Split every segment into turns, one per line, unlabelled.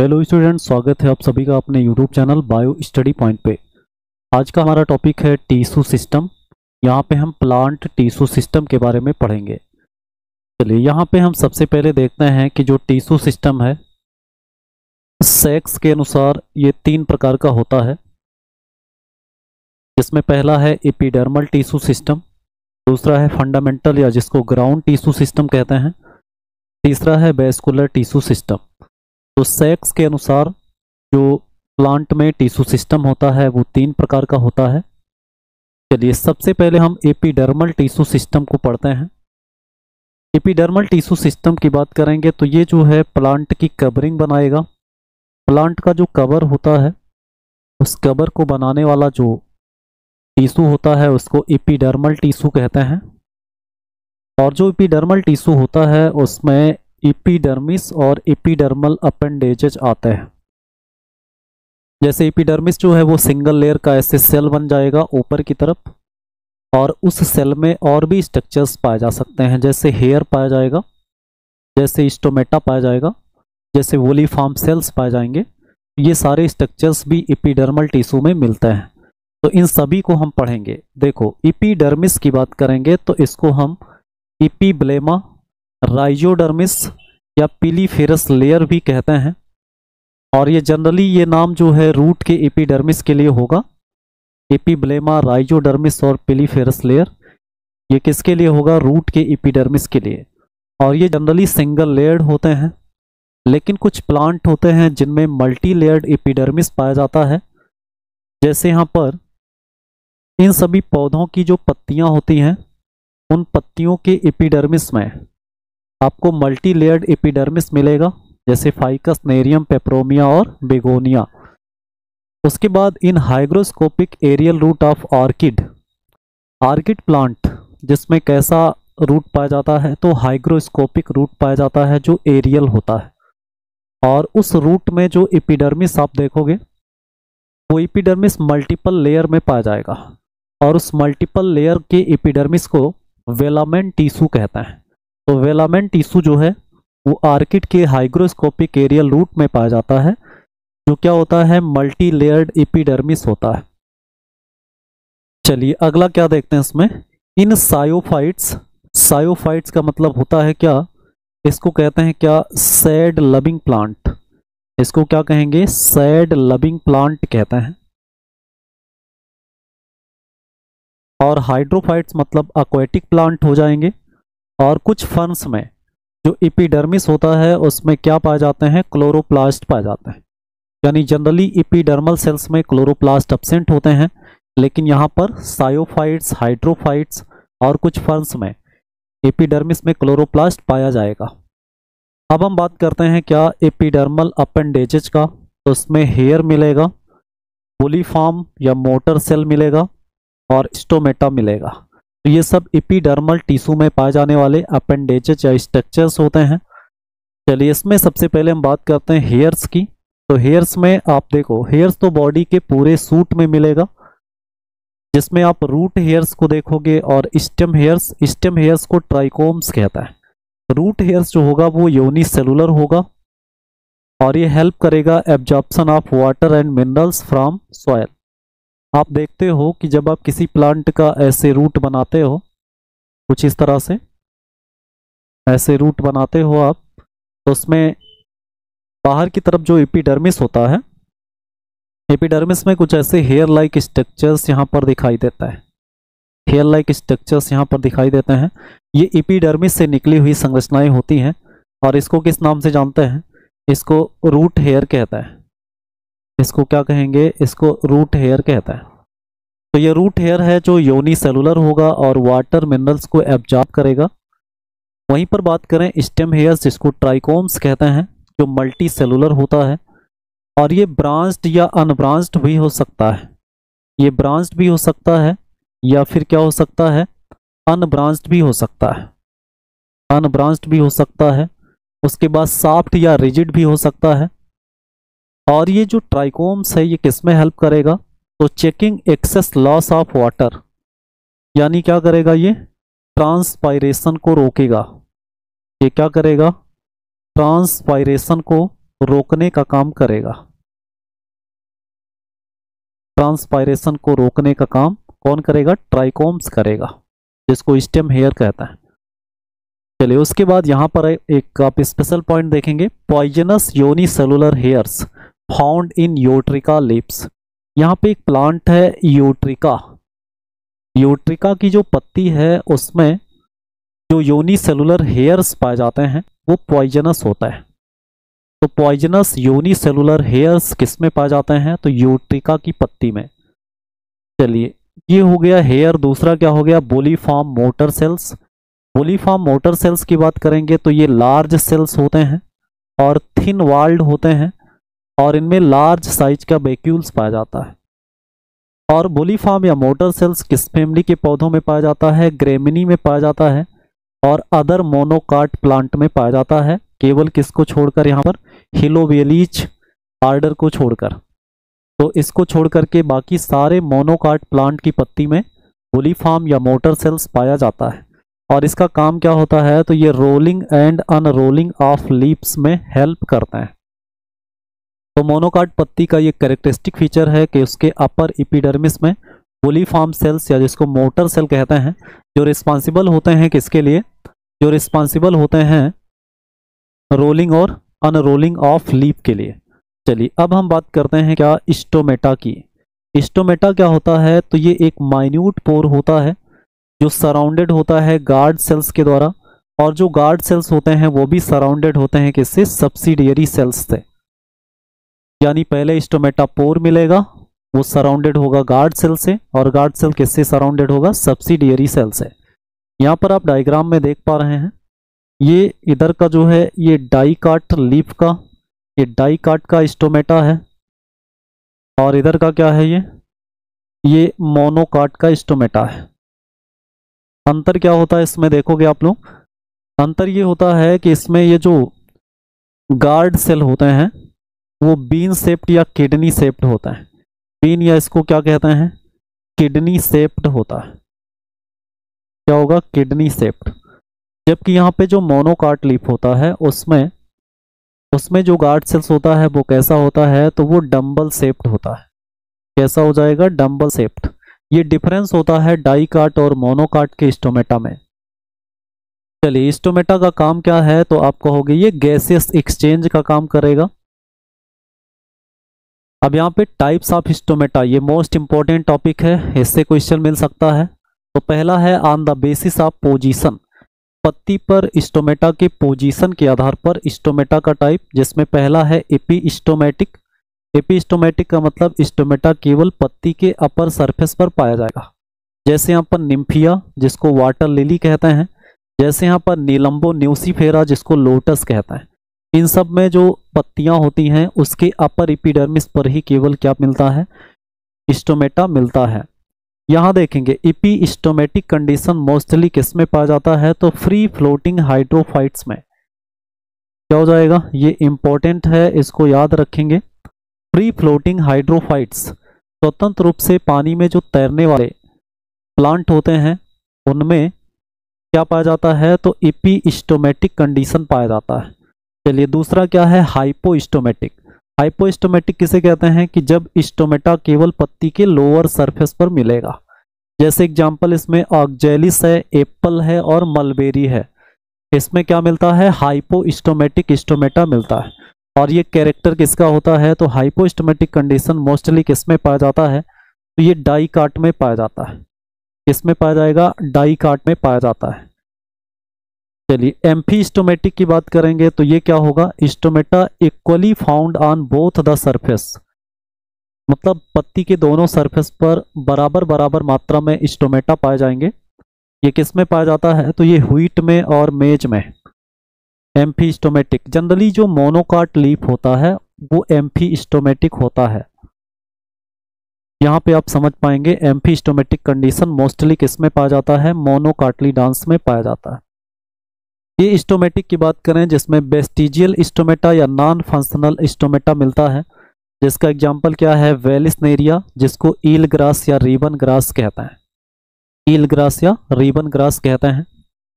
Hello student, स्वागत है आप सभी का अपने YouTube channel bio study point पे। आज का हमारा टॉपिक है टिश्यू सिस्टम। यहाँ पे हम प्लांट टिश्यू सिस्टम के बारे में पढ़ेंगे। चलिए यहाँ पे हम सबसे पहले देखते हैं कि जो टिश्यू सिस्टम है सेक्स के अनुसार ये 3 प्रकार का होता है, जिसमें पहला है एपिडर्मल टिश्यू सिस्टम, दूसरा है फंडामेंटल या जिसको ग्राउंड टिश्यू सिस्टम कहते हैं, तीसरा है वैस्कुलर टिश्यू सिस्टम। तो सेक्स के अनुसार जो प्लांट में टिश्यू सिस्टम होता है वो 3 प्रकार का होता है। चलिए सबसे पहले हम एपिडर्मल टिश्यू सिस्टम को पढ़ते हैं। एपिडर्मल टिश्यू सिस्टम की बात करेंगे तो ये जो है प्लांट की कवरिंग बनाएगा। प्लांट का जो कवर होता है उस कवर को बनाने वाला जो टिश्यू होता है उसको एपिडर्मल टिश्यू कहते हैं। और जो एपिडर्मल टिश्यू होता है उसमें एपिडर्मिस और एपिडर्मल अपेंडेजेज आते हैं। जैसे एपिडर्मिस जो है वो सिंगल लेयर का ऐसे सेल बन जाएगा ऊपर की तरफ, और उस सेल में और भी स्ट्रक्चर्स पाए जा सकते हैं, जैसे हेयर पाया जाएगा, जैसे स्टोमेटा पाया जाएगा, जैसे वोलीफॉर्म सेल्स पाए जाएंगे। ये सारे स्ट्रक्चर्स भी एपिडर्मल टिश्यू में मिलते हैं। तो इन सभी को हम पढ़ेंगे। देखो एपिडर्मिस की बात करेंगे तो इसको हम एपिब्लेमा, राइजोडर्मिस या पिलीफेरस लेयर भी कहते हैं। और ये जनरली ये नाम जो है रूट के एपिडर्मिस के लिए होगा। एपिब्लेमा, राइजोडर्मिस और पिलीफेरस लेयर ये किसके लिए होगा? रूट के एपिडर्मिस के लिए। और ये जनरली सिंगल लेयर्ड होते हैं, लेकिन कुछ प्लांट होते हैं जिनमें मल्टी लेयर्ड एपिडर्मिस पाया जाता है। जैसे यहाँ पर इन सभी पौधों की जो पत्तियां होती हैं उन पत्तियों के एपिडर्मिस में आपको मल्टी लेयर्ड एपिडर्मिस मिलेगा, जैसे फाइकस, नेरियम, पेपरोमिया और बेगोनिया। उसके बाद इन hygroscopic aerial root of orchid, orchid plant जिसमें कैसा रूट पाया जाता है? तो हाइग्रोस्कोपिक रूट पाया जाता है जो एरियल होता है। और उस रूट में जो एपिडर्मिस आप देखोगे वो एपिडर्मिस मल्टीपल लेयर में पाया जाएगा, और उस मल्टीपल लेयर के एपिडर्मिस को वेलामेन टिश्यू कहते हैं। तो वेलामेन टिश्यू जो है वो ऑर्किड के हाइग्रोस्कोपिक एरियल रूट में पाया जाता है, जो क्या होता है? मल्टी लेयर्ड एपिडर्मिस होता है। चलिए अगला क्या देखते हैं इसमें, इन सायोफाइट्स। सायोफाइट्स का मतलब होता है क्या? इसको कहते हैं क्या? Sad loving plant. इसको क्या कहेंगे? सैड लविंग प्लांट कहते हैं। और हाइड्रोफाइट्स मतलब aquatic प्लांट हो जाएंगे। और कुछ फर्न्स में जो एपिडर्मिस होता है उसमें क्या पाए जाते हैं? क्लोरोप्लास्ट पाए जाते हैं। यानी जनरली एपिडर्मल सेल्स में क्लोरोप्लास्ट एब्सेंट होते हैं, लेकिन यहाँ पर सायोफाइट्स, हाइड्रोफाइट्स और कुछ फर्न्स में एपिडर्मिस में क्लोरोप्लास्ट पाया जाएगा। अब हम बात करते हैं क्या? एपिडर्मल अपेंडेजेज का। तो उसमें हेयर मिलेगा, वोलीफॉर्म या मोटर सेल मिलेगा और स्टोमेटा मिलेगा। तो ये सब एपिडर्मल टिश्यू में पाए जाने वाले अपेंडेजेज या स्ट्रक्चर्स होते हैं। चलिए इसमें सबसे पहले हम बात करते हैं हेयर्स की। तो हेयर्स में आप देखो, हेयर्स तो बॉडी के पूरे सूट में मिलेगा, जिसमें आप रूट हेयर्स को देखोगे और स्टेम हेयर्स। स्टेम हेयर्स को ट्राइकोम्स कहता है। रूट हेयर्स जो होगा वो यूनिसेलुलर होगा, और ये हेल्प करेगा absorption of water and minerals from soil. आप देखते हो कि जब आप किसी प्लांट का ऐसे रूट बनाते हो, कुछ इस तरह से ऐसे रूट बनाते हो आप, तो उसमें बाहर की तरफ जो एपिडर्मिस होता है, एपिडर्मिस में कुछ ऐसे हेयर लाइक स्ट्रक्चर्स यहाँ पर दिखाई देता है। हेयर लाइक स्ट्रक्चर्स यहाँ पर दिखाई देते हैं। ये एपिडर्मिस से निकली हुई संरचनाएं होती हैं, और इसको किस नाम से जानते हैं? इसको रूट हेयर कहता है। इसको क्या कहेंगे? इसको रूट हेयर कहता है। तो ये रूट हेयर है जो यूनिसेलुलर होगा और वाटर मिनरल्स को एब्जॉर्ब करेगा। वहीं पर बात करें स्टेम हेयर्स, जिसको ट्राइकोम्स कहते हैं, जो मल्टी सेलुलर होता है, और ये ब्रांच्ड या अनब्रांच्ड भी हो सकता है। ये ब्रांच्ड भी हो सकता है या फिर क्या हो सकता है? अनब्रांच्ड भी हो सकता है। अनब्रांच्ड भी हो सकता है। उसके बाद सॉफ्ट या रिजिड भी हो सकता है। और ये जो ट्राइकोम्स है ये किस में हेल्प करेगा? तो checking excess loss of water, यानी क्या करेगा? ये ट्रांसपायरेशन को रोकेगा। ये क्या करेगा? ट्रांसपायरेशन को रोकने का काम करेगा। ट्रांसपायरेशन को रोकने का काम कौन करेगा? ट्राइकोम्स करेगा, जिसको स्टेम हेयर कहता है। चलिए उसके बाद यहाँ पर एक आप स्पेशल पॉइंट देखेंगे, poisonous unicellular hairs found in utricularia leaves. यहाँ पे एक प्लांट है यूट्रिका। यूट्रिका की जो पत्ती है उसमें जो यूनिसेलुलर हेयर्स पाए जाते हैं वो पॉइजनस होता है। तो पॉइजनस यूनिसेलुलर हेयर्स किस में पाए जाते हैं? तो यूट्रिका की पत्ती में। चलिए ये हो गया हेयर। दूसरा क्या हो गया? बोलीफॉर्म मोटर सेल्स। बोलीफॉर्म मोटर सेल्स की बात करेंगे तो ये लार्ज सेल्स होते हैं और थिन वॉल्ड होते हैं और इनमें लार्ज साइज का वैक्यूल्स पाया जाता है। और बोलीफॉर्म या मोटर सेल्स किस फैमिली के पौधों में पाया जाता है? ग्रेमिनी में पाया जाता है और अदर मोनोकाट प्लांट में पाया जाता है, केवल किसको छोड़कर? यहाँ पर हिलोवेलीज आर्डर को छोड़कर। तो इसको छोड़कर के बाकी सारे मोनोकाट प्लांट की पत्ती में बोलीफॉर्म या मोटर सेल्स पाया जाता है। और इसका काम क्या होता है? तो ये रोलिंग एंड अनरोलिंग ऑफ लीव्स में हेल्प करते हैं। तो मोनोकाट पत्ती का ये कैरेक्टरिस्टिक फीचर है कि उसके अपर एपिडर्मिस में बोलीफॉर्म सेल्स या जिसको मोटर सेल कहते हैं, जो रिस्पॉन्सिबल होते हैं किसके लिए? जो रिस्पॉन्सिबल होते हैं रोलिंग और अनरोलिंग ऑफ लीफ के लिए। चलिए अब हम बात करते हैं क्या? स्टोमेटा की। स्टोमेटा क्या होता है? तो ये एक माइन्यूट पोर होता है जो सराउंडेड होता है गार्ड सेल्स के द्वारा, और जो गार्ड सेल्स होते हैं वो भी सराउंडेड होते हैं किससे? सब्सिडियरी सेल्स से। यानी पहले स्टोमेटा पोर मिलेगा, वो सराउंडेड होगा गार्ड सेल से, और गार्ड सेल किससे सराउंडेड होगा? सब्सिडियरी सेल से। यहाँ पर आप डायग्राम में देख पा रहे हैं, ये इधर का जो है ये डाइकाट लीफ का, ये डाइकाट का स्टोमेटा है, और इधर का क्या है? ये मोनोकाट का स्टोमेटा है। अंतर क्या होता है इसमें देखोगे आप लोग? अंतर ये होता है कि इसमें ये जो गार्ड सेल होते हैं वो बीन शेप्ड या किडनी शेप्ड होता है। बीन या इसको क्या कहते हैं? किडनी शेप्ड होता है। क्या होगा? Kidney shaped. जबकि यहाँ पे जो मोनोकाट लीफ होता है उसमें जो गार्ड सेल्स होता है वो कैसा होता है? तो वो डंबल शेप्ड होता है। कैसा हो जाएगा? Dumbbell shaped. ये डिफरेंस होता है डाइकाट और मोनोकाट के स्टोमेटा में। चलिए स्टोमेटा का काम क्या है? तो आप कहोगे ये गैसियस एक्सचेंज का काम करेगा। अब यहाँ पे टाइप्स ऑफ स्टोमेटा, ये मोस्ट इंपॉर्टेंट टॉपिक है, इससे क्वेश्चन मिल सकता है। तो पहला है on the basis of position. पत्ती पर स्टोमेटा के पोजीशन के आधार पर स्टोमेटा का टाइप, जिसमें पहला है एपीस्टोमेटिक। एपीस्टोमेटिक का मतलब स्टोमेटा केवल पत्ती के अपर सरफेस पर पाया जाएगा। जैसे यहाँ पर निम्फिया जिसको वाटर लिली कहते हैं, जैसे यहाँ पर नीलम्बो न्यूसीफेरा जिसको लोटस कहते हैं। इन सब में जो पत्तियां होती हैं उसके अपर एपिडर्मिस पर ही केवल क्या मिलता है? स्टोमेटा मिलता है। यहाँ देखेंगे एपीस्टोमेटिक कंडीशन मोस्टली किस में पाया जाता है? तो फ्री फ्लोटिंग हाइड्रोफाइट्स में। क्या हो जाएगा? ये इंपॉर्टेंट है, इसको याद रखेंगे। फ्री फ्लोटिंग हाइड्रोफाइट्स स्वतंत्र रूप से पानी में जो तैरने वाले प्लांट होते हैं उनमें क्या पाया जाता है? तो एपीस्टोमेटिक कंडीशन पाया जाता है। चलिए दूसरा क्या है? हाइपोस्टोमेटिक। हाइपोस्टोमेटिक किसे कहते हैं? कि जब स्टोमेटा केवल पत्ती के लोअर सरफेस पर मिलेगा। जैसे एग्जांपल इसमें ऑक्जेलिस है, एप्पल है और मलबेरी है। इसमें क्या मिलता है? हाइपोस्टोमेटिक स्टोमेटा मिलता है। और ये कैरेक्टर किसका होता है? तो हाइपोस्टोमेटिक कंडीशन मोस्टली किस में पाया जाता है? तो ये डाइकाट में पाया जाता है। किस में पाया जाएगा? डाइकाट में पाया जाता है। चलिए एम्फीस्टोमेटिक की बात करेंगे तो ये क्या होगा? Stomata equally found on both the surface, मतलब पत्ती के दोनों सरफेस पर बराबर बराबर मात्रा में स्टोमेटा पाए जाएंगे। ये किस में पाया जाता है? तो ये व्हीट में और मेज में। एम्फीस्टोमेटिक जनरली जो मोनोकाट लीफ होता है वो एम्फीस्टोमेटिक होता है। यहाँ पे आप समझ पाएंगे एम्फीस्टोमेटिक कंडीशन मोस्टली किस में पाया जाता है? मोनोकाटलीडांस में पाया जाता है। ये स्टोमेटिक की बात करें जिसमें वेस्टिजियल स्टोमेटा या नॉन फंक्शनल स्टोमेटा मिलता है, जिसका एग्जांपल क्या है? वेलिसनेरिया जिसको ईल ग्रास या रिबन ग्रास कहते हैं। ईल ग्रास या रिबन ग्रास कहते हैं।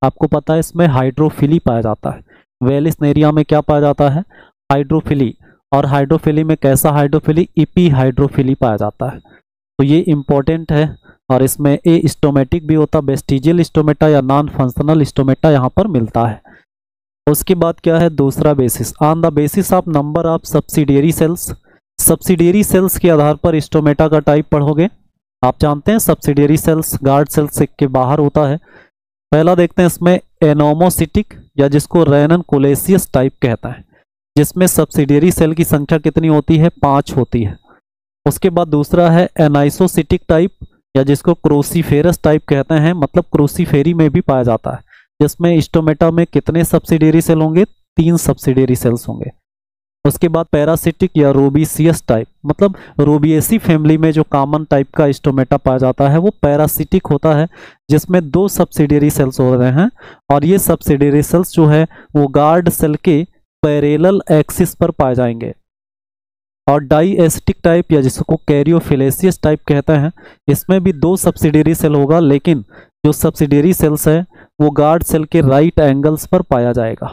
आपको पता है इसमें हाइड्रोफिली पाया जाता है। वेलिसनेरिया में क्या पाया जाता है? हाइड्रोफिली, और हाइड्रोफिली में कैसा हाइड्रोफिली, इपी हाइड्रोफिली पाया जाता है। तो ये इंपॉर्टेंट है। और इसमें ए स्टोमेटिक भी होता, वेस्टिजियल स्टोमेटा या नॉन फंक्शनल स्टोमेटा यहाँ पर मिलता है। उसके बाद क्या है, दूसरा basis, on the basis of number of subsidiary cells. Subsidiary cells के आधार पर स्टोमेटा का टाइप पढ़ोगे। आप जानते हैं सब्सिडियरी सेल्स गार्ड सेल्स के बाहर होता है। पहला देखते हैं इसमें एनोमोसिटिक, या जिसको रेनन-कोलेसियस टाइप कहता है, जिसमें सब्सिडियरी सेल की संख्या कितनी होती है, 5 होती है। उसके बाद दूसरा है एनाइसोसिटिक टाइप, या जिसको क्रोसीफेरस टाइप कहते हैं, मतलब क्रोसीफेरी में भी पाया जाता है, जिसमें स्टोमेटा में कितने सब्सिडियरी सेल होंगे, 3 सब्सिडियरी सेल्स होंगे। उसके बाद पैरासिटिक या रूबिसियस टाइप, मतलब रूबिएसी फैमिली में जो कॉमन टाइप का स्टोमेटा पाया जाता है वो पैरासिटिक होता है, जिसमें 2 सब्सिडियरी सेल्स हो रहे हैं, और ये सब्सिडियरी सेल्स जो है वो गार्ड सेल के पैरेलल एक्सिस पर पाए जाएंगे। और डाइएस्टिक टाइप, या जिसको कैरियोफिलेसियस टाइप कहते हैं, इसमें भी 2 सब्सिडियरी सेल होगा, लेकिन जो सब्सिडियरी सेल्स है वो गार्ड सेल के राइट एंगल्स पर पाया जाएगा।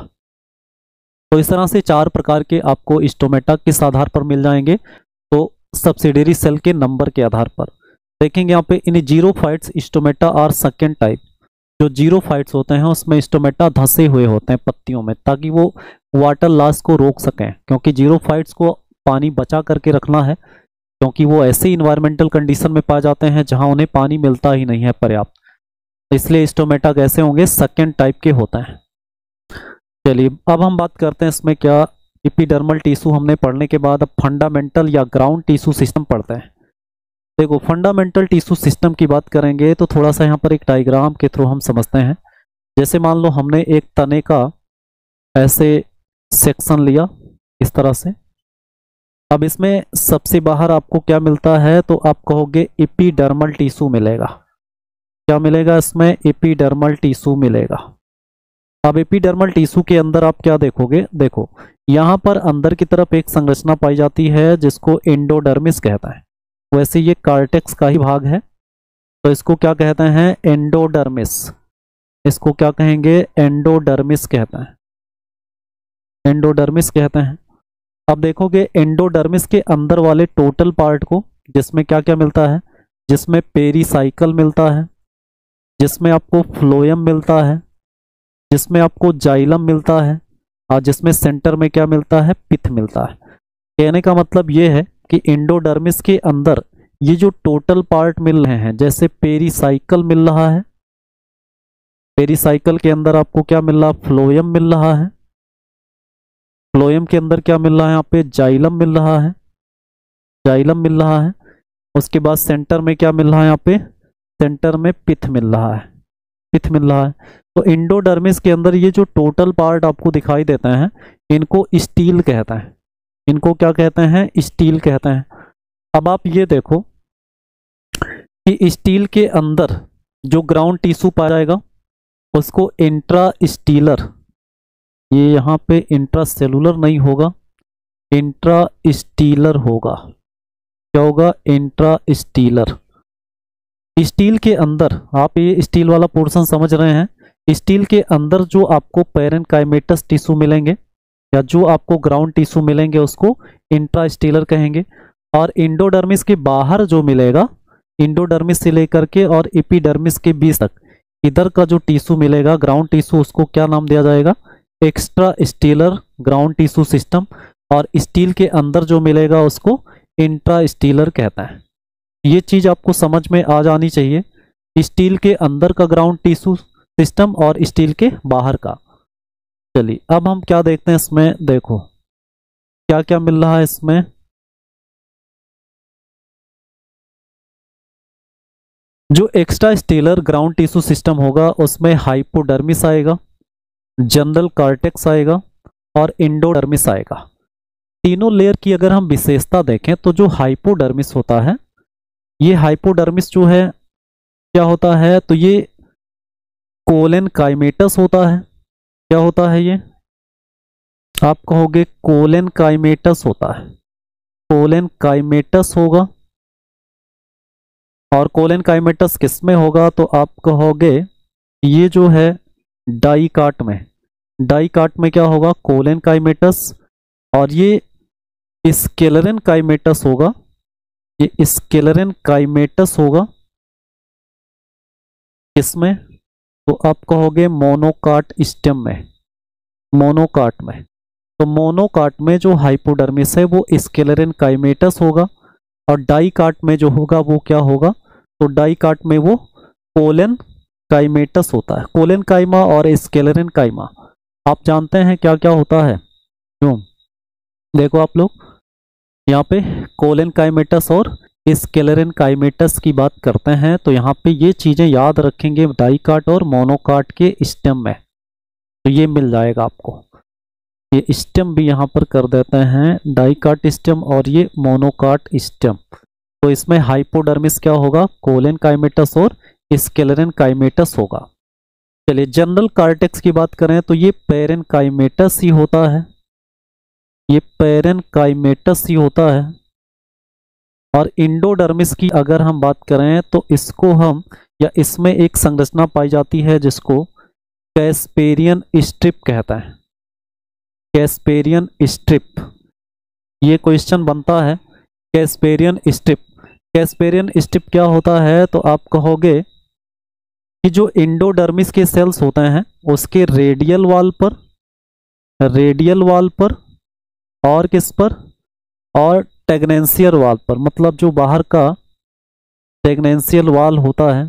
तो इस तरह से 4 प्रकार के आपको स्टोमेटा किस आधार पर मिल जाएंगे, तो सब्सिडियरी सेल के नंबर के आधार पर। देखेंगे यहाँ पे इन जीरोफाइट्स स्टोमेटा और सेकेंड टाइप, जो जीरोफाइट्स होते हैं उसमें स्टोमेटा धंसे हुए होते हैं पत्तियों में, ताकि वो वाटर लॉस को रोक सकें, क्योंकि जीरोफाइट्स को पानी बचा करके रखना है, क्योंकि वो ऐसे इन्वायरमेंटल कंडीशन में पाए जाते हैं जहां उन्हें पानी मिलता ही नहीं है पर्याप्त, इसलिए स्टोमेटा कैसे होंगे, सेकेंड टाइप के होते हैं। चलिए अब हम बात करते हैं इसमें क्या, एपिडर्मल टिश्यू हमने पढ़ने के बाद अब फंडामेंटल या ग्राउंड टिश्यू सिस्टम पढ़ते हैं। देखो फंडामेंटल टिश्यू सिस्टम की बात करेंगे तो थोड़ा सा यहाँ पर एक डायग्राम के थ्रू हम समझते हैं। जैसे मान लो हमने एक तने का ऐसे सेक्शन लिया इस तरह से, अब इसमें सबसे बाहर आपको क्या मिलता है, तो आप कहोगे एपिडर्मल टिश्यू मिलेगा। क्या मिलेगा इसमें, एपिडर्मल टिश्यू मिलेगा। अब एपिडर्मल टिश्यू के अंदर आप क्या देखोगे, देखो यहाँ पर अंदर की तरफ एक संरचना पाई जाती है जिसको एंडोडर्मिस कहता है। वैसे ये कार्टेक्स का ही भाग है, तो इसको क्या कहते हैं, एंडोडर्मिस। इसको क्या कहेंगे, एंडोडर्मिस कहते हैं, एंडोडर्मिस कहते हैं। अब देखोगे एंडोडर्मिस के अंदर वाले टोटल पार्ट को, जिसमें क्या क्या मिलता है, जिसमें पेरीसाइकल मिलता है, जिसमें आपको फ्लोएम मिलता है, जिसमें आपको जाइलम मिलता है, और जिसमें सेंटर में क्या मिलता है, पिथ मिलता है। कहने का मतलब ये है कि एंडोडर्मिस के अंदर ये जो टोटल पार्ट मिल रहे हैं, जैसे पेरीसाइकल मिल रहा है, पेरीसाइकल के अंदर आपको क्या मिल रहा है, फ्लोएम मिल रहा है, फ्लोएम के अंदर क्या मिल रहा है, यहाँ पे जाइलम मिल रहा है, जाइलम मिल रहा है। उसके बाद सेंटर में क्या मिल रहा है, यहाँ पे सेंटर में पिथ मिल रहा है, पिथ मिल रहा है। तो एंडोडर्मिस के अंदर ये जो टोटल पार्ट आपको दिखाई देते हैं इनको स्टील कहते हैं, इनको क्या कहते हैं, स्टील कहते हैं। अब आप ये देखो कि स्टील के अंदर जो ग्राउंड टिश्यू पाया जाएगा उसको इंट्रास्टीलर, ये यहाँ पे इंट्रासेलुलर नहीं होगा, इंट्रास्टीलर होगा। क्या होगा, इंट्रास्टीलर। स्टील के अंदर आप ये स्टील वाला पोर्शन समझ रहे हैं, स्टील के अंदर जो आपको पैरेनकाइमेटस टिश्यू मिलेंगे या जो आपको ग्राउंड टिश्यू मिलेंगे उसको इंट्रास्टीलर कहेंगे। और एंडोडर्मिस के बाहर जो मिलेगा, एंडोडर्मिस से लेकर के और एपिडर्मिस के बीच तक इधर का जो टिश्यू मिलेगा ग्राउंड टिश्यू, उसको क्या नाम दिया जाएगा, extra stealer ground tissue system. और स्टील के अंदर जो मिलेगा उसको इंट्रास्टीलर कहता है। ये चीज आपको समझ में आ जानी चाहिए, स्टील के अंदर का ग्राउंड टिश्यू सिस्टम और स्टील के बाहर का। चलिए अब हम क्या देखते हैं इसमें, देखो क्या क्या मिल रहा है इसमें। जो extra stealer ground tissue system होगा उसमें हाइपोडर्मिस आएगा, जनरल कार्टेक्स आएगा और एंडोडर्मिस आएगा। तीनों लेयर की अगर हम विशेषता देखें तो जो हाइपोडर्मिस होता है, ये हाइपोडर्मिस जो है क्या होता है, तो ये कोलन काइमेटस होता है। क्या होता है ये, आप कहोगे कोलन काइमेटस होता है, कोलन काइमेटस होगा। और कोलन काइमेटस किस में होगा, तो आप कहोगे ये जो है डाइकाट में, डाइकाट में क्या होगा, कोलन काइमेटस। और ये स्केलेरन काइमेटस होगा, ये स्केलेरन काइमेटस होगा इसमें, तो आप कहोगे मोनोकाट स्टेम में, मोनोकाट में। तो मोनोकाट में जो हाइपोडर्मिस है वो स्केलेरन काइमेटस होगा, और डाइकाट में जो होगा वो क्या होगा, तो डाइकाट में वो कोलन काइमेटस होता है। कोलन काइमा और स्केलेरन काइमा आप जानते हैं क्या क्या होता है क्यों। देखो आप लोग यहाँ पे कोलन काइमेटस और स्केलेरन काइमेटस की बात करते हैं, तो यहाँ पे ये चीजें याद रखेंगे डाइकाट और मोनोकाट के स्टेम में, तो ये मिल जाएगा आपको। ये स्टेम भी यहाँ पर कर देते हैं, डाइकाट स्टेम और ये मोनोकाट स्टेम। तो इसमें हाइपोडर्मिस क्या होगा, कोलन काइमेटस और स्केलेरन काइमेटस होगा। चलिए जनरल कार्टेक्स की बात करें तो ये पेरेनकाइमेटस ही होता है, ये पेरेनकाइमेटस ही होता है। और इंडोडर्मिस की अगर हम बात करें तो इसको हम, या इसमें एक संरचना पाई जाती है जिसको कैस्पेरियन स्ट्रिप कहता है, कैस्पेरियन स्ट्रिप। ये क्वेश्चन बनता है कैस्पेरियन स्ट्रिप। कैस्पेरियन स्ट्रिप क्या होता है, तो आप कहोगे कि जो इंडोडर्मिस के सेल्स होते हैं उसके रेडियल वाल पर, रेडियल वाल पर और किस पर, और टेग्नेंशियल वाल पर, मतलब जो बाहर का टेग्नेंशियल वाल होता है,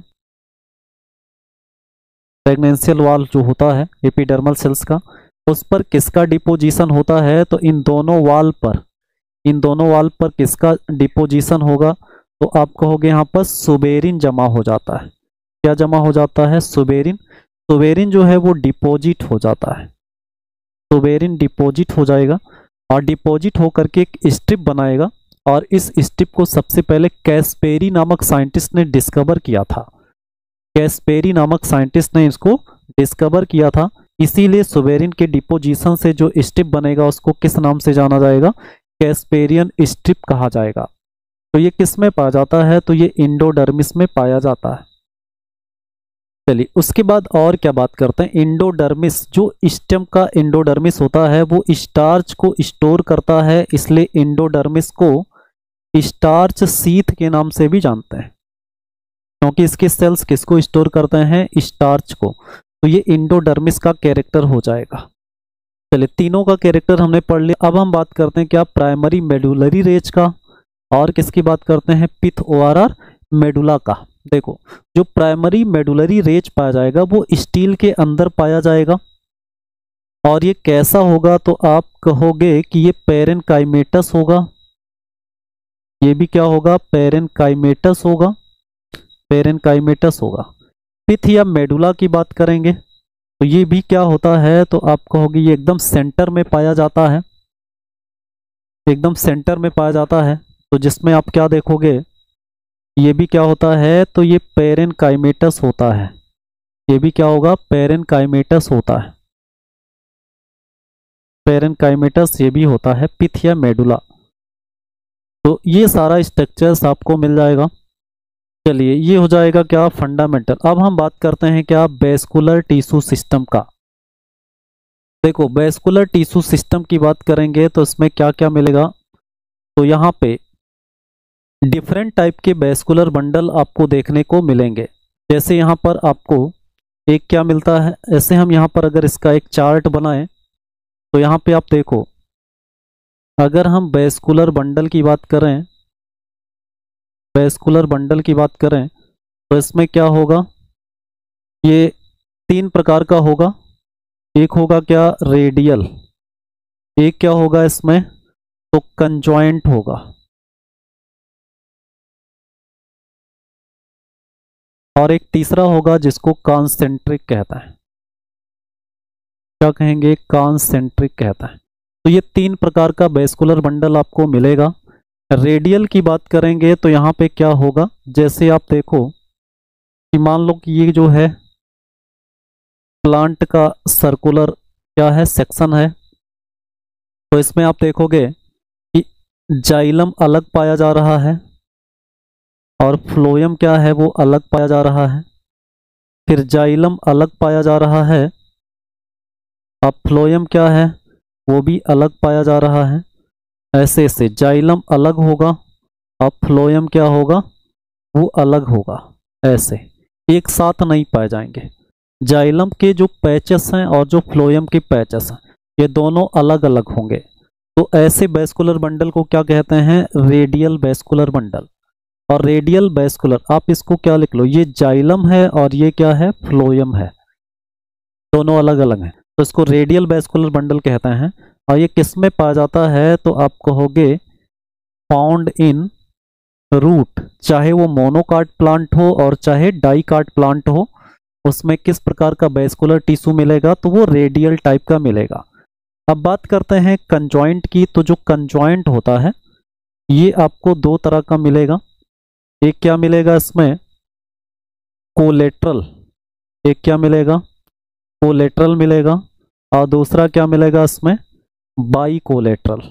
टेग्नेंशियल वाल जो होता है एपिडर्मल सेल्स का, उस पर किसका डिपोजिशन होता है, तो इन दोनों वाल पर, इन दोनों वाल पर किसका डिपोजिशन होगा, तो आप कहोगे यहाँ पर सुबेरिन जमा हो जाता है। क्या जमा हो जाता है, सुबेरिन। सुबेरिन जो है वो डिपोजिट हो जाता है, सुबेरिन डिपोजिट हो जाएगा और डिपोजिट होकर के एक स्ट्रिप बनाएगा, और इस स्ट्रिप को सबसे पहले कैस्पेरी नामक साइंटिस्ट ने डिस्कवर किया था, कैस्पेरी नामक साइंटिस्ट ने इसको डिस्कवर किया था। इसीलिए सुबेरिन के डिपोजिशन से जो स्ट्रिप बनेगा उसको किस नाम से जाना जाएगा, कैस्पेरियन स्ट्रिप कहा जाएगा। तो ये किस में पाया जाता है, तो ये इंडोडर्मिस में पाया जाता है। चलिए उसके बाद और क्या बात करते हैं, इंडोडर्मिस, जो स्टेम का इंडोडर्मिस होता है वो स्टार्च को स्टोर करता है, इसलिए इंडोडर्मिस को स्टार्च सीथ के नाम से भी जानते हैं, क्योंकि इसके सेल्स किसको स्टोर करते हैं, स्टार्च को। तो ये इंडोडर्मिस का कैरेक्टर हो जाएगा। चलिए तीनों का कैरेक्टर हमने पढ़ लिया। अब हम बात करते हैं क्या, प्राइमरी मेडुलरी रेज का, और किसकी बात करते हैं, पिथ ओआरआर मेडुला का। देखो जो प्राइमरी मेडुलरी रेज पाया जाएगा वो स्टील के अंदर पाया जाएगा, और ये कैसा होगा, तो आप कहोगे कि ये पेरेनकाइमेटस होगा, ये भी क्या होगा, पेरेनकाइमेटस होगा, पेरेनकाइमेटस होगा। पिथ या मेडुला की बात करेंगे तो ये भी क्या होता है, तो आप कहोगे ये एकदम सेंटर में पाया जाता है, एकदम सेंटर में पाया जाता है। तो जिसमें आप क्या देखोगे, ये भी क्या होता है, तो ये पेरेनकाइमेटस होता है, ये भी क्या होगा, पेरेनकाइमेटस होता है, पेरेनकाइमेटस ये भी होता है, पिथ या मेडुला। तो ये सारा स्ट्रक्चर्स आपको मिल जाएगा। चलिए ये हो जाएगा क्या, फंडामेंटल। अब हम बात करते हैं क्या, वेस्कुलर टिश्यू सिस्टम का। देखो वेस्कुलर टिश्यू सिस्टम की बात करेंगे तो इसमें क्या क्या मिलेगा, तो यहाँ पे डिफरेंट टाइप के वेस्कुलर बंडल आपको देखने को मिलेंगे। जैसे यहाँ पर आपको एक क्या मिलता है, ऐसे हम यहाँ पर अगर इसका एक चार्ट बनाएं तो यहाँ पे आप देखो, अगर हम वेस्कुलर बंडल की बात करें, वेस्कुलर बंडल की बात करें तो इसमें क्या होगा, ये तीन प्रकार का होगा। एक होगा क्या, रेडियल, एक क्या होगा इसमें, तो कंजॉइंट होगा, और एक तीसरा होगा जिसको कॉन्सेंट्रिक कहता है। क्या कहेंगे, कॉन्सेंट्रिक कहता है। तो ये तीन प्रकार का वेस्कुलर बंडल आपको मिलेगा। रेडियल की बात करेंगे तो यहाँ पे क्या होगा, जैसे आप देखो कि मान लो कि ये जो है प्लांट का सर्कुलर क्या है, सेक्शन है, तो इसमें आप देखोगे कि जाइलम अलग पाया जा रहा है और फ्लोएम क्या है वो अलग पाया जा रहा है, फिर जाइलम अलग पाया जा रहा है, अब फ्लोएम क्या है वो भी अलग पाया जा रहा है। ऐसे ऐसे जाइलम अलग होगा और फ्लोएम क्या होगा, वो अलग होगा। ऐसे एक साथ नहीं पाए जाएंगे। जाइलम के जो पैचेस हैं और जो फ्लोएम के पैचेस हैं, ये दोनों अलग अलग होंगे। तो ऐसे वैस्कुलर बंडल को क्या कहते हैं, रेडियल वैस्कुलर बंडल। और रेडियल वैस्कुलर, आप इसको क्या लिख लो, ये जाइलम है और ये क्या है, फ्लोएम है, दोनों अलग अलग हैं, तो इसको रेडियल वैस्कुलर बंडल कहते हैं। और ये किस में पाया जाता है, तो आप कहोगे फाउंड इन रूट, चाहे वो मोनोकाट प्लांट हो और चाहे डाइकाट प्लांट हो, उसमें किस प्रकार का वैस्कुलर टिश्यू मिलेगा, तो वो रेडियल टाइप का मिलेगा। अब बात करते हैं कंजॉइंट की। तो जो कंजॉइंट होता है ये आपको दो तरह का मिलेगा। एक क्या मिलेगा इसमें, कोलेट्रल, एक क्या मिलेगा, कोलेट्रल मिलेगा, और दूसरा क्या मिलेगा इसमें, बाई कोलेट्रल।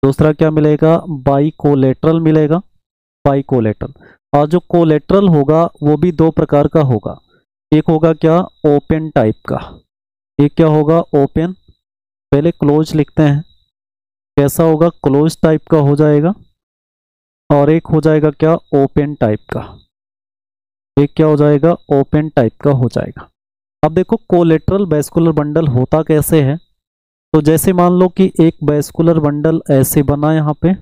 दूसरा क्या मिलेगा, बाई कोलेट्रल मिलेगा, बाई कोलेट्रल। और जो कोलेट्रल होगा वो भी दो प्रकार का होगा। एक होगा क्या, ओपन टाइप का, एक क्या होगा, ओपन, पहले क्लोज लिखते हैं, कैसा होगा, क्लोज टाइप का हो जाएगा। और एक हो जाएगा क्या, ओपन टाइप का, एक क्या हो जाएगा, ओपन टाइप का हो जाएगा। अब देखो कोलेट्रल वैस्कुलर बंडल होता कैसे है। तो जैसे मान लो कि एक वैस्कुलर बंडल ऐसे बना, यहाँ पे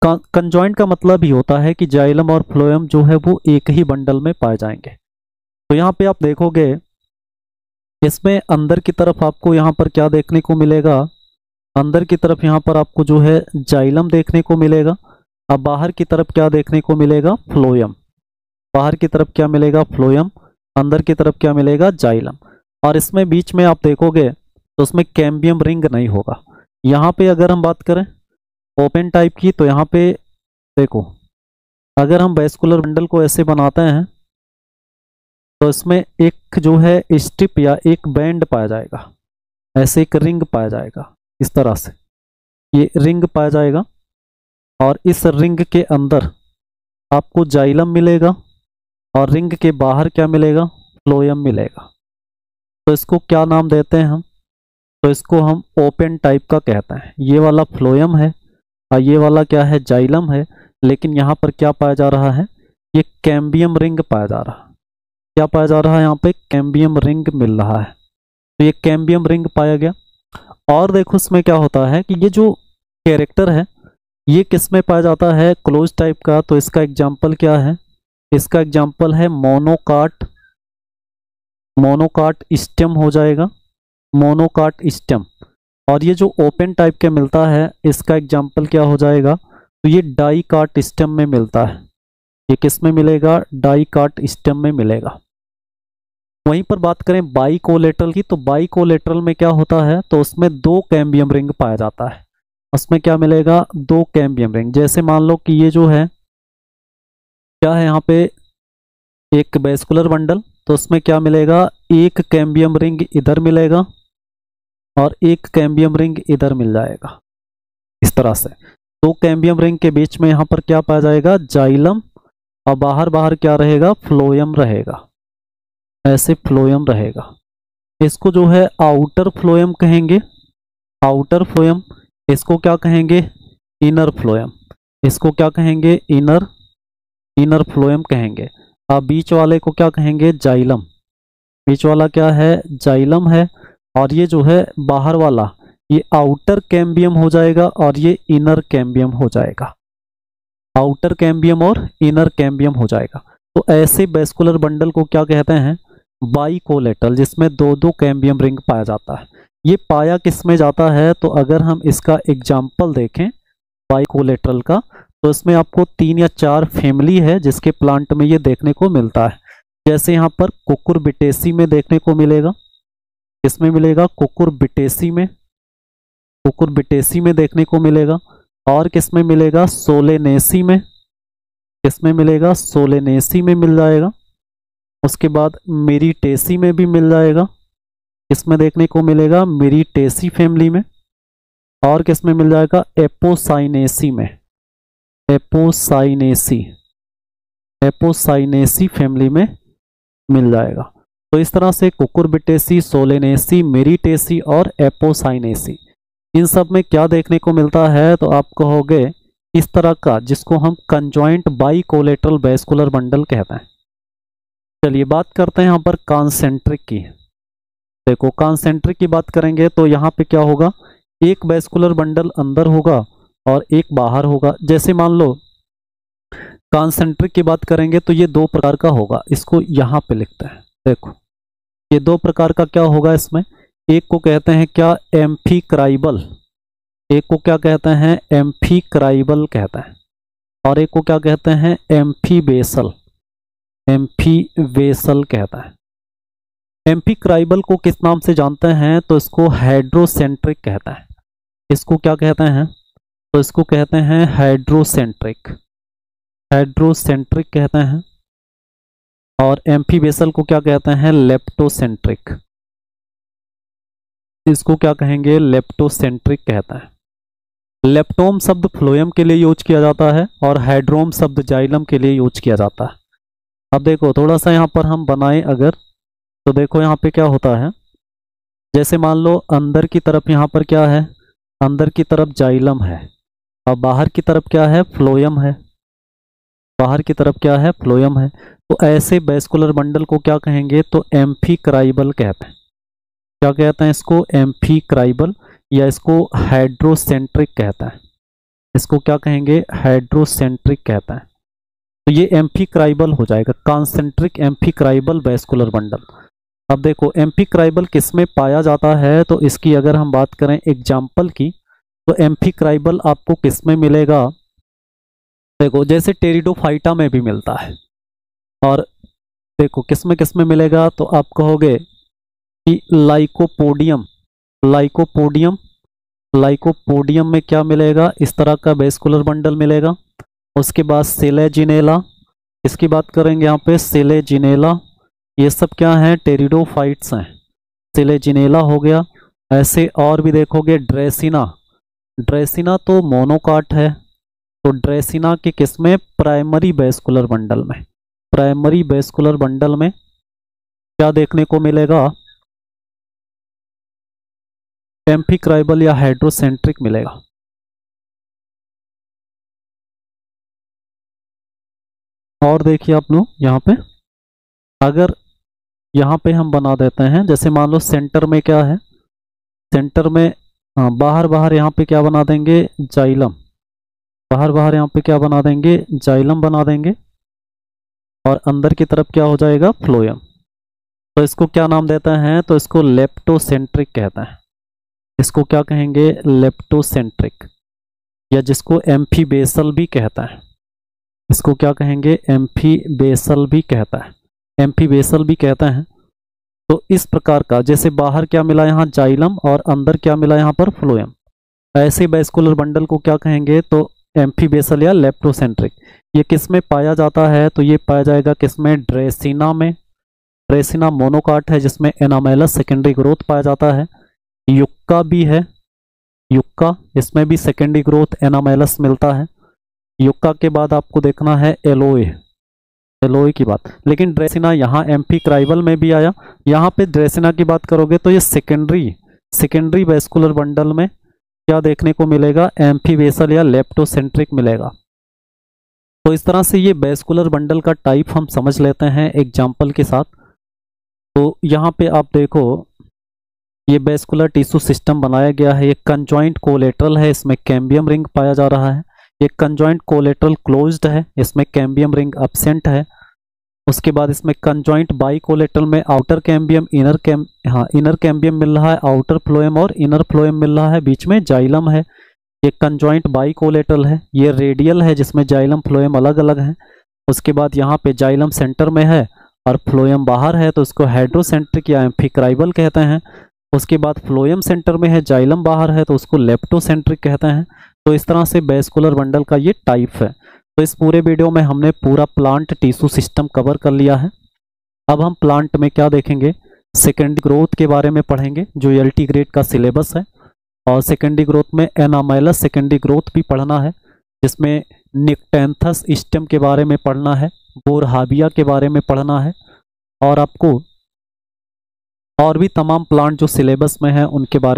कंजॉइंट का मतलब ही होता है कि जाइलम और फ्लोएम जो है वो एक ही बंडल में पाए जाएंगे। तो यहाँ पे आप देखोगे इसमें अंदर की तरफ आपको यहाँ पर क्या देखने को मिलेगा, अंदर की तरफ यहाँ पर आपको जो है जाइलम देखने को मिलेगा। अब बाहर की तरफ क्या देखने को मिलेगा, फ्लोएम। बाहर की तरफ क्या मिलेगा, फ्लोएम, अंदर की तरफ क्या मिलेगा, जाइलम। और इसमें बीच में आप देखोगे तो उसमें कैम्बियम रिंग नहीं होगा। यहाँ पे अगर हम बात करें ओपन टाइप की, तो यहाँ पे देखो अगर हम वैस्कुलर बंडल को ऐसे बनाते हैं तो इसमें एक जो है स्ट्रिप या एक बैंड पाया जाएगा, ऐसे एक रिंग पाया जाएगा, इस तरह से ये रिंग पाया जाएगा। और इस रिंग के अंदर आपको जाइलम मिलेगा और रिंग के बाहर क्या मिलेगा, फ्लोएम मिलेगा। तो इसको क्या नाम देते हैं हम, तो इसको हम ओपन टाइप का कहते हैं। ये वाला फ्लोएम है और ये वाला क्या है, जाइलम है। लेकिन यहाँ पर क्या पाया जा रहा है, ये कैम्बियम रिंग पाया जा रहा है। क्या पाया जा रहा है, यहाँ पे कैम्बियम रिंग मिल रहा है। तो ये कैम्बियम रिंग पाया गया। और देखो इसमें क्या होता है कि ये जो कैरेक्टर है ये किस में पाया जाता है, क्लोज टाइप का। तो इसका एग्जाम्पल क्या है, इसका एग्जाम्पल है मोनोकाट, मोनोकाट स्टेम हो जाएगा, मोनोकाट स्टेम। और ये जो ओपन टाइप के मिलता है इसका एग्जाम्पल क्या हो जाएगा, तो ये डाइकाट स्टेम में मिलता है। ये किस में मिलेगा, डाइकाट स्टेम में मिलेगा। वहीं पर बात करें बाई कोलेट्रल की, तो बाई कोलेट्रल में क्या होता है, तो उसमें दो कैम्बियम रिंग पाया जाता है। उसमें क्या मिलेगा, दो कैम्बियम रिंग। जैसे मान लो कि ये जो है क्या है, यहाँ पे एक वैस्कुलर बंडल, तो उसमें क्या मिलेगा, एक कैम्बियम रिंग इधर मिलेगा और एक कैम्बियम रिंग इधर मिल जाएगा, इस तरह से। दो कैम्बियम रिंग के बीच में यहाँ पर क्या पाया जाएगा, जाइलम, और बाहर बाहर क्या रहेगा, फ्लोएम रहेगा, ऐसे फ्लोएम रहेगा। इसको जो है आउटर फ्लोएम कहेंगे, आउटर फ्लोएम। इसको क्या कहेंगे, इनर फ्लोएम। इसको क्या कहेंगे, इनर, इनर फ्लोएम कहेंगे। अब बीच वाले को क्या कहेंगे, जाइलम। बीच वाला क्या है, जाइलम है। और ये जो है बाहर वाला ये आउटर कैम्बियम हो जाएगा और ये इनर कैम्बियम हो जाएगा, आउटर कैम्बियम और इनर कैम्बियम हो जाएगा। तो ऐसे वैस्कुलर बंडल को क्या कहते हैं, बाई कोलेट्रल, जिसमें दो दो कैम्बियम रिंग पाया जाता है। ये पाया किस में जाता है, तो अगर हम इसका एग्जाम्पल देखें बाई कोलेट्रल का, तो इसमें आपको 3 या 4 फैमिली है जिसके प्लांट में ये देखने को मिलता है। जैसे यहाँ पर कुकुरबिटेसी में देखने को मिलेगा, इसमें मिलेगा कुकुरबिटेसी में, कुकुरबिटेसी में देखने को मिलेगा। और किस में मिलेगा, सोलेनेसी में, किसमें मिलेगा, सोलेनेसी में मिल जाएगा। उसके बाद मेरिटेसी में भी मिल जाएगा, इसमें देखने को मिलेगा मेरिटेसी फैमिली में। और किस में मिल जाएगा, एपोसाइनेसी में, एपोसाइनेसी, एपोसाइनेसी फैमिली में मिल जाएगा। तो इस तरह से कुकुरबिटेसी, सोलेनेसी, मेरिटेसी और एपोसाइनेसी, इन सब में क्या देखने को मिलता है, तो आप कहोगे इस तरह का, जिसको हम कंजॉइंट बाइकोलेटरल वैस्कुलर बंडल कहते हैं। चलिए बात करते हैं यहाँ पर कॉन्सेंट्रिक की। देखो कॉन्सेंट्रिक की बात करेंगे तो यहाँ पे क्या होगा, एक वैस्कुलर बंडल अंदर होगा और एक बाहर होगा। जैसे मान लो कॉन्सेंट्रिक की बात करेंगे तो ये दो प्रकार का होगा, इसको यहाँ पे लिखते हैं। देखो ये दो प्रकार का क्या होगा इसमें, एक को कहते हैं क्या, एम्फीक्राइबल, एक को क्या कहते हैं, एम्फीक्राइबल कहते हैं, और एक को क्या कहते हैं, एम्फीबेसल, एम्फीबेसल कहता है। एम्फीक्राइबल को किस नाम से जानते हैं, तो इसको हाइड्रोसेंट्रिक कहता है। इसको क्या कहते हैं, तो इसको कहते हैं हाइड्रोसेंट्रिक, हाइड्रोसेंट्रिक कहते हैं। और एम्फीबेसल को क्या कहते हैं, लेप्टोसेंट्रिक, इसको क्या कहेंगे, लेप्टोसेंट्रिक कहता है। लेप्टोम शब्द फ्लोएम के लिए यूज किया जाता है और हाइड्रोम शब्द जाइलम के लिए यूज किया जाता है। अब देखो थोड़ा सा यहाँ पर हम बनाएं अगर, तो देखो यहाँ पे क्या होता है, जैसे मान लो अंदर की तरफ यहाँ पर क्या है, अंदर की तरफ जाइलम है और बाहर की तरफ क्या है, फ्लोएम है, बाहर की तरफ क्या है, फ्लोएम है। तो ऐसे वैस्कुलर बंडल को क्या कहेंगे, तो एम्फीक्राइबल कहते हैं। क्या कहते हैं इसको, एम्फीक्राइबल, या इसको हाइड्रोसेंट्रिक कहता है। इसको क्या कहेंगे, हाइड्रोसेंट्रिक कहता है। तो ये एम्फीक्राइबल हो जाएगा, कॉन्सेंट्रिक एम्फीक्राइबल वैस्कुलर बंडल। अब देखो एम्फीक्राइबल किसमें पाया जाता है, तो इसकी अगर हम बात करें एग्जाम्पल की, तो एम्फीक्राइबल आपको किसमें मिलेगा, देखो जैसे टेरिडोफाइटा में भी मिलता है, और देखो किसमें किसमें मिलेगा, तो आप कहोगे कि लाइकोपोडियम, लाइकोपोडियम, लाइकोपोडियम में क्या मिलेगा, इस तरह का वैस्कुलर बंडल मिलेगा। उसके बाद सेलेजिनेला, इसकी बात करेंगे यहाँ पे, सेलेजिनेला, ये सब क्या हैं, टेरिडोफाइट्स हैं, सेलेजिनेला हो गया। ऐसे और भी देखोगे, ड्रेसिना, ड्रेसिना तो मोनोकाट है, तो ड्रेसिना के किसमें, प्राइमरी वैस्कुलर बंडल में, प्राइमरी वैस्कुलर बंडल में क्या देखने को मिलेगा, एम्फीक्राइबल या हाइड्रोसेंट्रिक मिलेगा। और देखिए आप लोग यहाँ पे, अगर यहाँ पे हम बना देते हैं, जैसे मान लो सेंटर में क्या है, सेंटर में बाहर बाहर यहाँ पे क्या बना देंगे, जाइलम, बाहर बाहर यहाँ पे क्या बना देंगे, जाइलम बना देंगे, और अंदर की तरफ क्या हो जाएगा, फ्लोएम। तो इसको क्या नाम देता है, तो इसको लेप्टोसेंट्रिक कहता है। इसको क्या कहेंगे, लेप्टोसेंट्रिक, या जिसको एम्फीबेसल भी कहता है। इसको क्या कहेंगे, एम्फीबेसल भी कहता है, एम्फीबेसल भी कहता है। तो इस प्रकार का, जैसे बाहर क्या मिला यहाँ, जाइलम, और अंदर क्या मिला यहाँ पर, फ्लोएम, ऐसे वैस्कुलर बंडल को क्या कहेंगे, तो एम्फीबेसल या लेप्टोसेंट्रिक। ये किस में पाया जाता है, तो ये पाया जाएगा किसमें, ड्रेसिना में। ड्रेसिना मोनोकाट है जिसमें एनामेलस सेकेंडरी ग्रोथ पाया जाता है। युक्का भी है, युक्का, इसमें भी सेकेंडरी ग्रोथ एनामेलस मिलता है। युक्का के बाद आपको देखना है एलोए, एलोए की बात। लेकिन ड्रेसिना यहाँ एम्फीक्राइबल में भी आया। यहाँ पे ड्रेसिना की बात करोगे तो ये सेकेंडरी, सेकेंडरी वैस्कुलर बंडल में क्या देखने को मिलेगा, एम्फीबेसल या लेप्टोसेंट्रिक मिलेगा। तो इस तरह से ये वैस्कुलर बंडल का टाइप हम समझ लेते हैं एग्जाम्पल के साथ। तो यहाँ पे आप देखो ये वैस्कुलर टिश्यू सिस्टम बनाया गया है, ये कंजॉइंट कोलेटरल है, इसमें कैम्बियम रिंग पाया जा रहा है। ये कंजॉइंट कोलेटरल क्लोज्ड है, इसमें कैम्बियम रिंग एब्सेंट है। उसके बाद इसमें कंजॉइंट बाई कोलेटरल में आउटर कैम्बियम, इनर कैम्बियम मिल रहा है, आउटर फ्लोएम और इनर फ्लोएम मिल रहा है, बीच में जाइलम है। ये कंजॉइंट बाई कोलेटरल है, ये रेडियल है जिसमें जाइलम फ्लोएम अलग अलग हैं। उसके बाद यहाँ पे जाइलम सेंटर में है और फ्लोएम बाहर है, तो इसको हाइड्रोसेंट्रिक या एम्फीक्राइबल कहते हैं। उसके बाद फ्लोएम सेंटर में है, जाइलम बाहर है, तो उसको लेप्टोसेंट्रिक कहते हैं। तो इस तरह से वैस्कुलर बंडल का ये टाइप है। तो इस पूरे वीडियो में हमने पूरा प्लांट टिश्यू सिस्टम कवर कर लिया है। अब हम प्लांट में क्या देखेंगे, सेकेंडरी ग्रोथ के बारे में पढ़ेंगे जो एलटी ग्रेड का सिलेबस है। और सेकेंडरी ग्रोथ में एनामाइलस सेकेंडरी ग्रोथ भी पढ़ना है, जिसमें निक्टेंथस स्टेम के बारे में पढ़ना है, बोरहाबिया के बारे में पढ़ना है। और आपको और भी तमाम प्लांट जो सिलेबस में है उनके बारे में